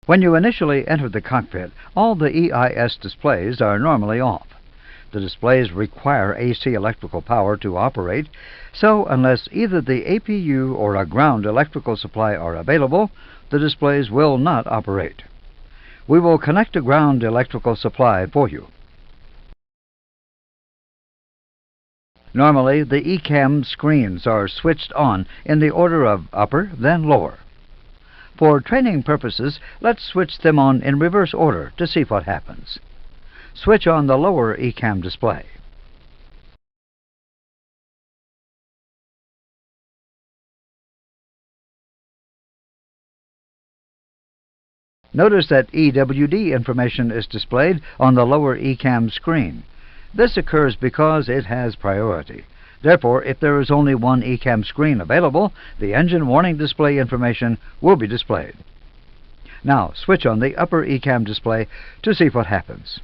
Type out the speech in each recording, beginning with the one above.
When you initially enter the cockpit, all the EIS displays are normally off. The displays require AC electrical power to operate, so unless either the APU or a ground electrical supply are available, the displays will not operate. We will connect a ground electrical supply for you. Normally, the ECAM screens are switched on in the order of upper, then lower. For training purposes, let's switch them on in reverse order to see what happens. Switch on the lower ECAM display. Notice that EWD information is displayed on the lower ECAM screen. This occurs because it has priority. Therefore, if there is only one ECAM screen available, the engine warning display information will be displayed. Now, switch on the upper ECAM display to see what happens.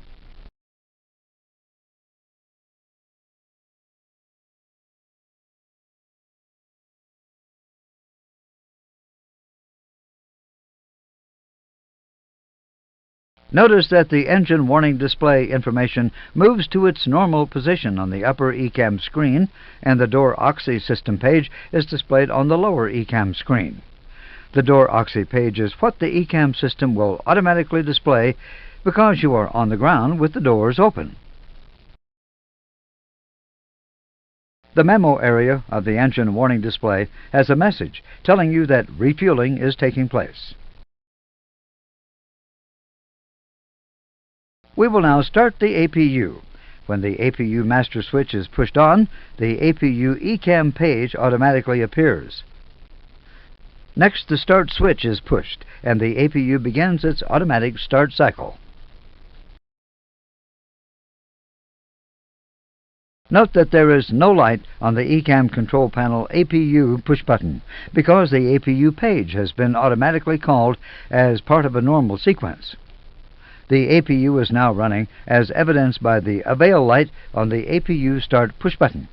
Notice that the engine warning display information moves to its normal position on the upper ECAM screen, and the door oxy system page is displayed on the lower ECAM screen. The door oxy page is what the ECAM system will automatically display because you are on the ground with the doors open. The memo area of the engine warning display has a message telling you that refueling is taking place. We will now start the APU. When the APU master switch is pushed on, the APU ECAM page automatically appears. Next, the start switch is pushed, and the APU begins its automatic start cycle. Note that there is no light on the ECAM control panel APU push button because the APU page has been automatically called as part of a normal sequence. The APU is now running as evidenced by the avail light on the APU start push button.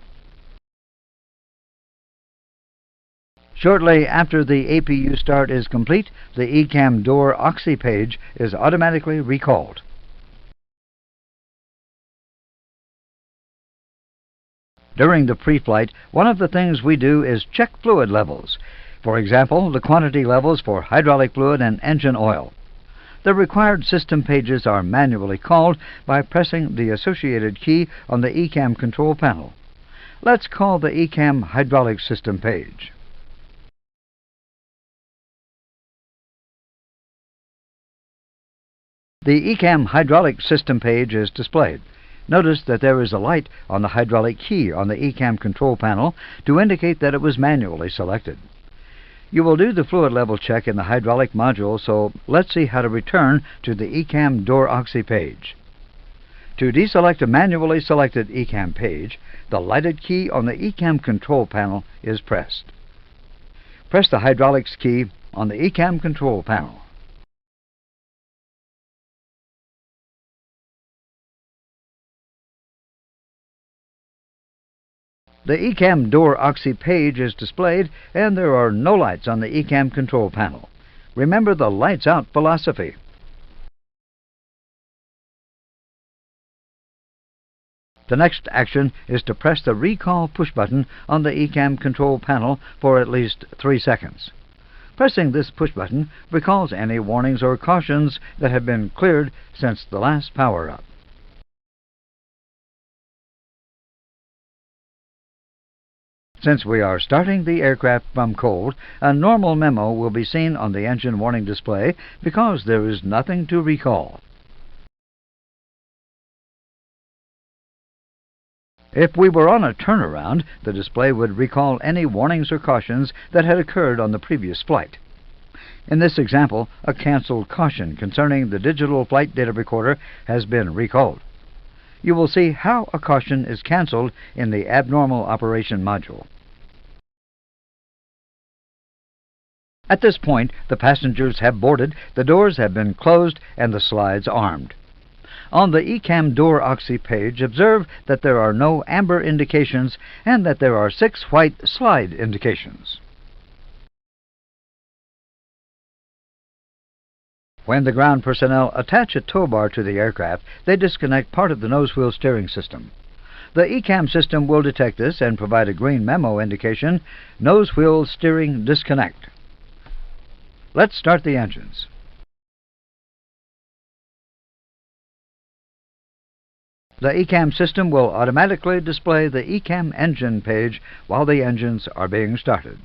Shortly after the APU start is complete, the ECAM door oxy page is automatically recalled. During the pre-flight, one of the things we do is check fluid levels. For example, the quantity levels for hydraulic fluid and engine oil. The required system pages are manually called by pressing the associated key on the ECAM control panel. Let's call the ECAM hydraulic system page. The ECAM hydraulic system page is displayed. Notice that there is a light on the hydraulic key on the ECAM control panel to indicate that it was manually selected. You will do the fluid level check in the hydraulic module, so let's see how to return to the ECAM door oxy page. To deselect a manually selected ECAM page, the lighted key on the ECAM control panel is pressed. Press the hydraulics key on the ECAM control panel. The ECAM door oxy page is displayed, and there are no lights on the ECAM control panel. Remember the lights out philosophy. The next action is to press the recall push button on the ECAM control panel for at least 3 seconds. Pressing this push button recalls any warnings or cautions that have been cleared since the last power-up. Since we are starting the aircraft from cold, a normal memo will be seen on the engine warning display because there is nothing to recall. If we were on a turnaround, the display would recall any warnings or cautions that had occurred on the previous flight. In this example, a canceled caution concerning the digital flight data recorder has been recalled. You will see how a caution is canceled in the Abnormal Operation module. At this point, the passengers have boarded, the doors have been closed, and the slides armed. On the ECAM door oxy page, observe that there are no amber indications and that there are 6 white slide indications. When the ground personnel attach a tow bar to the aircraft, they disconnect part of the nose wheel steering system. The ECAM system will detect this and provide a green memo indication, nose wheel steering disconnect. Let's start the engines. The ECAM system will automatically display the ECAM engine page while the engines are being started.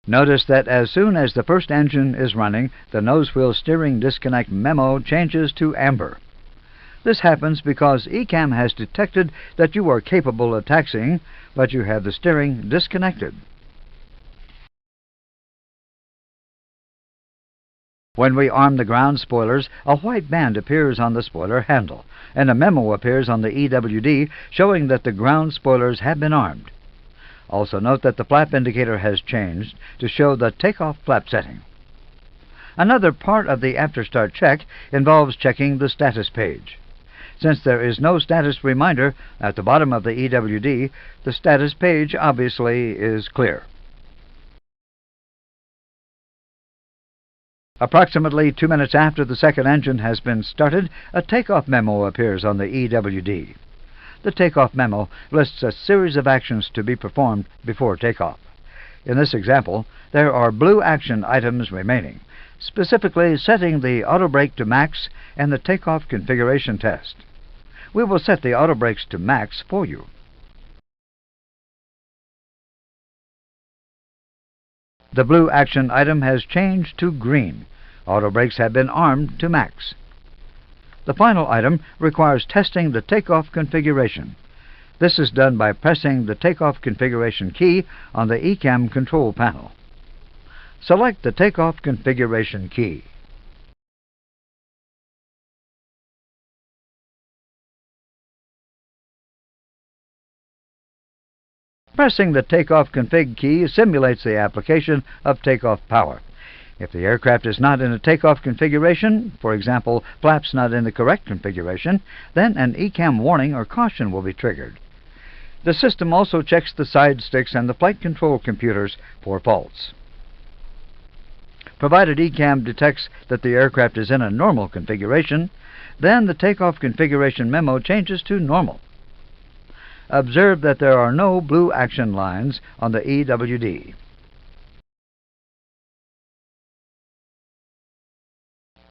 Notice that as soon as the first engine is running, the nose wheel steering disconnect memo changes to amber. This happens because ECAM has detected that you are capable of taxiing, but you have the steering disconnected. When we arm the ground spoilers, a white band appears on the spoiler handle, and a memo appears on the EWD showing that the ground spoilers have been armed. Also note that the flap indicator has changed to show the takeoff flap setting. Another part of the after-start check involves checking the status page. Since there is no status reminder at the bottom of the EWD, the status page obviously is clear. Approximately 2 minutes after the second engine has been started, a takeoff memo appears on the EWD. The takeoff memo lists a series of actions to be performed before takeoff. In this example, there are blue action items remaining, specifically setting the auto brake to max and the takeoff configuration test. We will set the auto brakes to max for you. The blue action item has changed to green. Auto brakes have been armed to max. The final item requires testing the takeoff configuration. This is done by pressing the takeoff configuration key on the ECAM control panel. Select the takeoff configuration key. Pressing the takeoff config key simulates the application of takeoff power. If the aircraft is not in a takeoff configuration, for example, flaps not in the correct configuration, then an ECAM warning or caution will be triggered. The system also checks the side sticks and the flight control computers for faults. Provided ECAM detects that the aircraft is in a normal configuration, then the takeoff configuration memo changes to normal. Observe that there are no blue action lines on the EWD.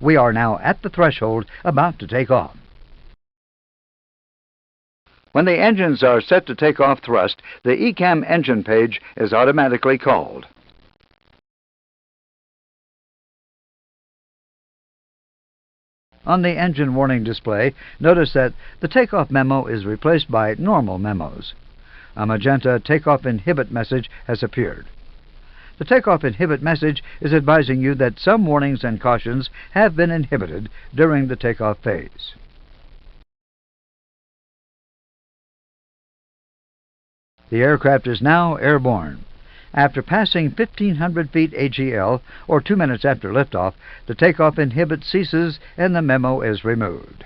We are now at the threshold about to take off. When the engines are set to take off thrust, the ECAM engine page is automatically called. On the engine warning display, notice that the takeoff memo is replaced by normal memos. A magenta takeoff inhibit message has appeared. The takeoff inhibit message is advising you that some warnings and cautions have been inhibited during the takeoff phase. The aircraft is now airborne. After passing 1,500 feet AGL, or 2 minutes after liftoff, the takeoff inhibit ceases and the memo is removed.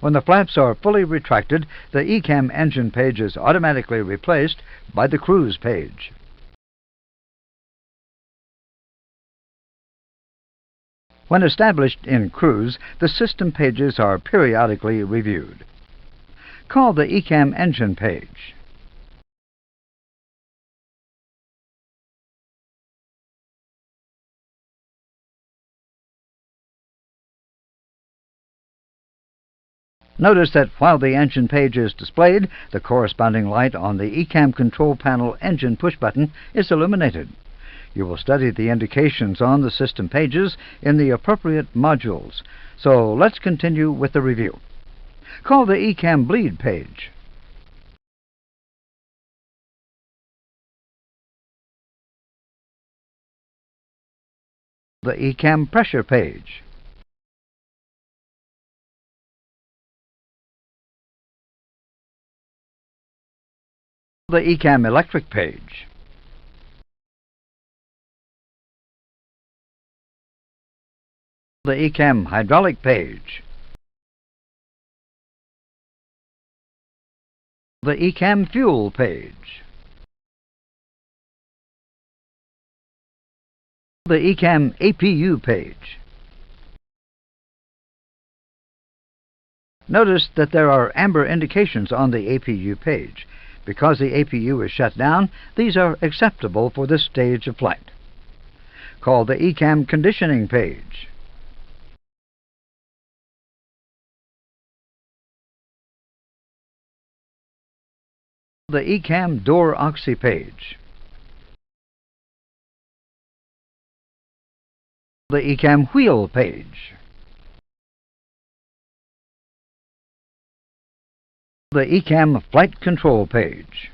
When the flaps are fully retracted, the ECAM engine page is automatically replaced by the cruise page. When established in cruise, the system pages are periodically reviewed. Call the ECAM engine page. Notice that while the engine page is displayed, the corresponding light on the ECAM control panel engine push button is illuminated. You will study the indications on the system pages in the appropriate modules. So let's continue with the review. Call the ECAM bleed page. The ECAM pressure page. The ECAM electric page. The ECAM hydraulic page. The ECAM Fuel page. The ECAM APU page. Notice that there are amber indications on the APU page. Because the APU is shut down, these are acceptable for this stage of flight. Call the ECAM Conditioning page. The ECAM Door Oxy page. The ECAM Wheel page. The ECAM Flight Control page.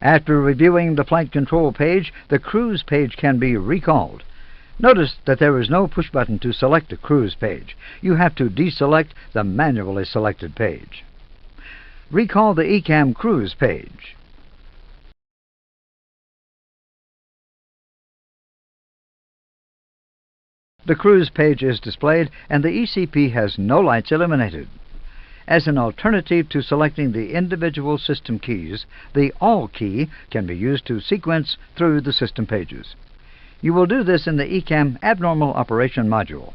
After reviewing the Flight Control page, the Cruise page can be recalled. Notice that there is no push button to select the Cruise page. You have to deselect the manually selected page. Recall the ECAM Cruise page. The Cruise page is displayed and the ECP has no lights illuminated. As an alternative to selecting the individual system keys, the All key can be used to sequence through the system pages. You will do this in the ECAM Abnormal Operation module.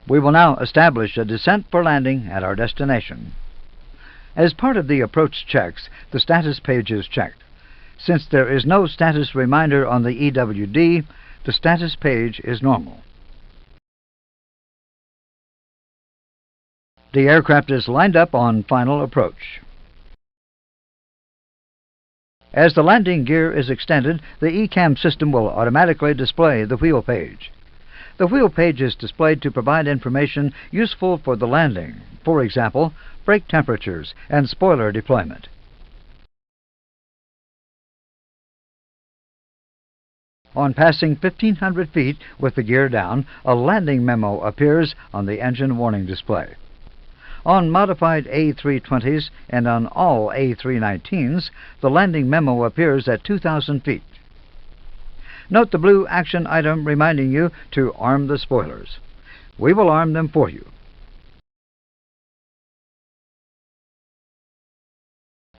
We will now establish a descent for landing at our destination. As part of the approach checks, the status page is checked. Since there is no status reminder on the EWD, the status page is normal. The aircraft is lined up on final approach. As the landing gear is extended, the ECAM system will automatically display the wheel page. The wheel page is displayed to provide information useful for the landing, for example, brake temperatures and spoiler deployment. On passing 1,500 feet with the gear down, a landing memo appears on the engine warning display. On modified A320s and on all A319s, the landing memo appears at 2,000 feet. Note the blue action item reminding you to arm the spoilers. We will arm them for you.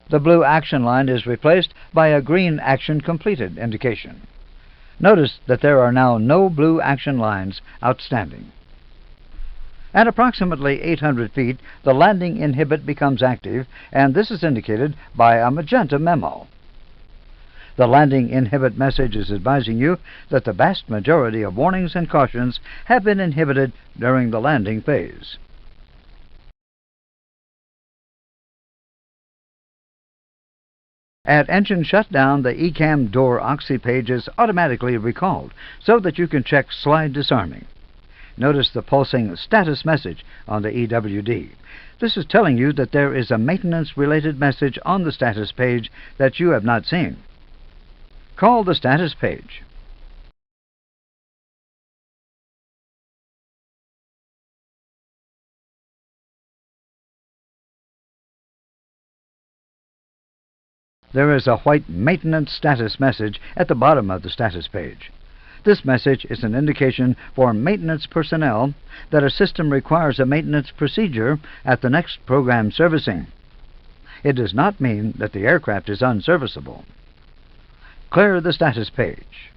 The blue action line is replaced by a green action completed indication. Notice that there are now no blue action lines outstanding. At approximately 800 feet, the landing inhibit becomes active, and this is indicated by a magenta memo. The landing inhibit message is advising you that the vast majority of warnings and cautions have been inhibited during the landing phase. At engine shutdown, the ECAM Door Oxy page is automatically recalled so that you can check slide disarming. Notice the pulsing status message on the EWD. This is telling you that there is a maintenance-related message on the status page that you have not seen. Call the status page. There is a white maintenance status message at the bottom of the status page. This message is an indication for maintenance personnel that a system requires a maintenance procedure at the next program servicing. It does not mean that the aircraft is unserviceable. Clear the status page.